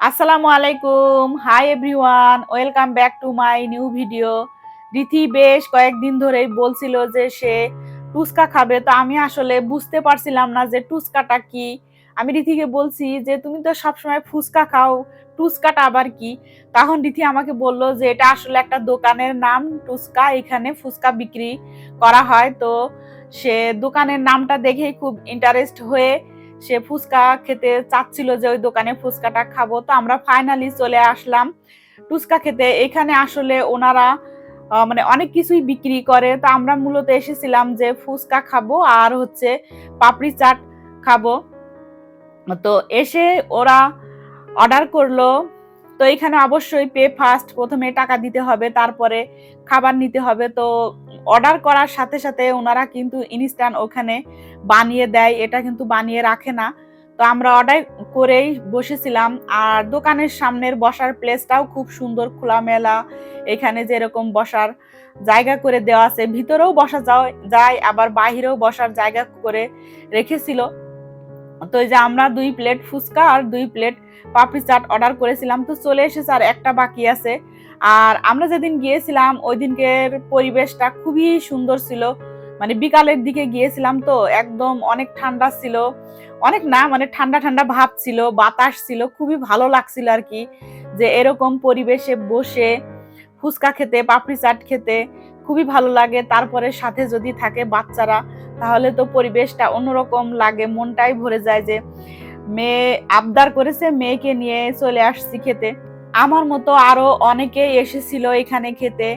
আসসালামু আলাইকুম। Hi everyone, welcome back to my new video. Rithi বেশ কয়েকদিন ধরেই বলছিল যে সে টুসকা খাবে, তো আমি আসলে বুঝতে পারছিলাম না যে টুসকাটা কি। আমি রিথিকে বলছি যে তুমি তো সবসময় ফুচকা খাও, টুসকাটা আবার কি। তখন রিথি আমাকে বলল যে এটা আসলে একটা দোকানের নাম টুসকা, এখানে ফুচকা বিক্রি করা হয়। তো সে দোকানের নামটা দেখেই খুব ইন্টারেস্ট হয়ে সে ফুচকা খেতে চাচ্ছিল যে ওই দোকানে ফুচকাটা খাবো। তো আমরা ফাইনালি চলে আসলাম টুচকা খেতে। এখানে আসলে ওনারা মানে অনেক কিছুই বিক্রি করে। তো আমরা মূলত এসেছিলাম যে ফুচকা খাবো আর হচ্ছে পাপড়ি চাট খাবো। তো এসে ওরা অর্ডার করলো। তো এখানে অবশ্যই পে ফার্স্ট, প্রথমে টাকা দিতে হবে, তারপরে খাবার নিতে হবে। তো অর্ডার করার সাথে সাথে ওনারা কিন্তু ইনস্ট্যান্ট ওখানে বানিয়ে দেয়, এটা কিন্তু বানিয়ে রাখে না। তো আমরা অর্ডার করেই বসেছিলাম। আর দোকানের সামনের বসার প্লেসটাও খুব সুন্দর, খোলামেলা। এখানে যেরকম বসার জায়গা করে দেওয়া আছে, ভিতরেও বসা যায় আবার বাহিরেও বসার জায়গা করে রেখেছিল। তো এই যে আমরা 2 প্লেট ফুচকা আর 2 প্লেট পাপড়ি চাট অর্ডার করেছিলাম। তো চলে এসেছে, আর একটা বাকি আছে। আর আমরা যেদিন গিয়েছিলাম ওই দিনকের পরিবেশটা খুবই সুন্দর ছিল। মানে বিকালের দিকে গিয়েছিলাম, তো একদম অনেক ঠান্ডা ছিল, অনেক না মানে ঠান্ডা ঠান্ডা ভাব ছিল, বাতাস ছিল, খুবই ভালো লাগছিল আর কি। যে এরকম পরিবেশে বসে ফুচকা খেতে, পাপড়ি চাট খেতে খুবই ভালো লাগে। তারপরে সাথে যদি থাকে বাচ্চারা, তাহলে তো পরিবেশটা অন্যরকম লাগে, মনটাই ভরে যায় যে মেয়ে আবদার করেছে, মেয়েকে নিয়ে চলে আসছি খেতে। আমার মতো আরো অনেকেই এসেছিল এখানে খেতে,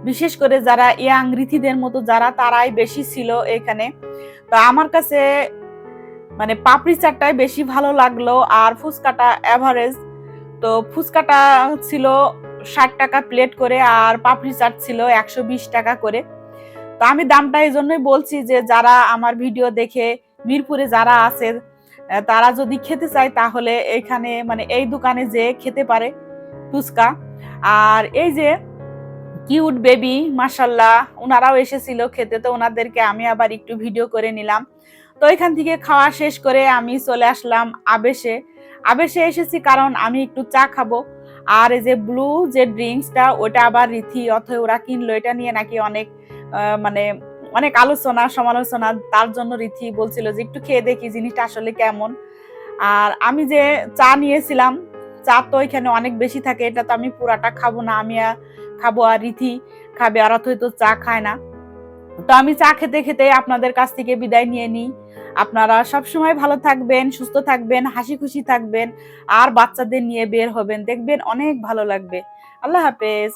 বিশেষ করে যারা ইয়াং রিথিদের মতো যারা, তারাই বেশি ছিল এখানে। তো আমার কাছে মানে পাপড়ি চাটটাই বেশি ভালো লাগলো, আর ফুচকাটা এভারেজ। তো ফুচকাটা ছিল 60 টাকা প্লেট করে, আর পাপড়ি চাট ছিল 120 টাকা করে। তো আমি দামটা এই জন্যই বলছি যে যারা আমার ভিডিও দেখে মিরপুরে যারা আছে, তারা যদি খেতে চায় তাহলে এখানে মানে এই দোকানে যে খেতে পারে ফুচকা। আর এই যে কিউট বেবি, মাশাল্লাহ, ওনারাও এসেছিল খেতে। তো ওনাদেরকে আমি আবার একটু ভিডিও করে নিলাম। তো এখান থেকে খাওয়া শেষ করে আমি চলে আসলাম আবেশে। আবেশে এসেছি কারণ আমি একটু চা খাবো। আর এই যে ব্লু যে ড্রিঙ্কসটা, ওটা আবার রিথি অথবা ওরা কিনলো, এটা নিয়ে নাকি অনেক মানে অনেক আলোচনা সমালোচনা। তার জন্য রিথি বলছিল যে একটু খেয়ে দেখি জিনিসটা আসলে কেমন। আর আমি যে চা নিয়েছিলাম, চা তো এখানে অনেক বেশি থাকে, এটা তো আমি পুরাটা খাবো না। আমি খাবো আর রিথি খাবে, আর অথই তো চা খায় না। তো আমি চা খেতে খেতে আপনাদের কাছ থেকে বিদায় নিয়ে নিই। আপনারা সবসময় ভালো থাকবেন, সুস্থ থাকবেন, হাসি খুশি থাকবেন, আর বাচ্চাদের নিয়ে বের হবেন, দেখবেন অনেক ভালো লাগবে। আল্লাহ হাফেজ।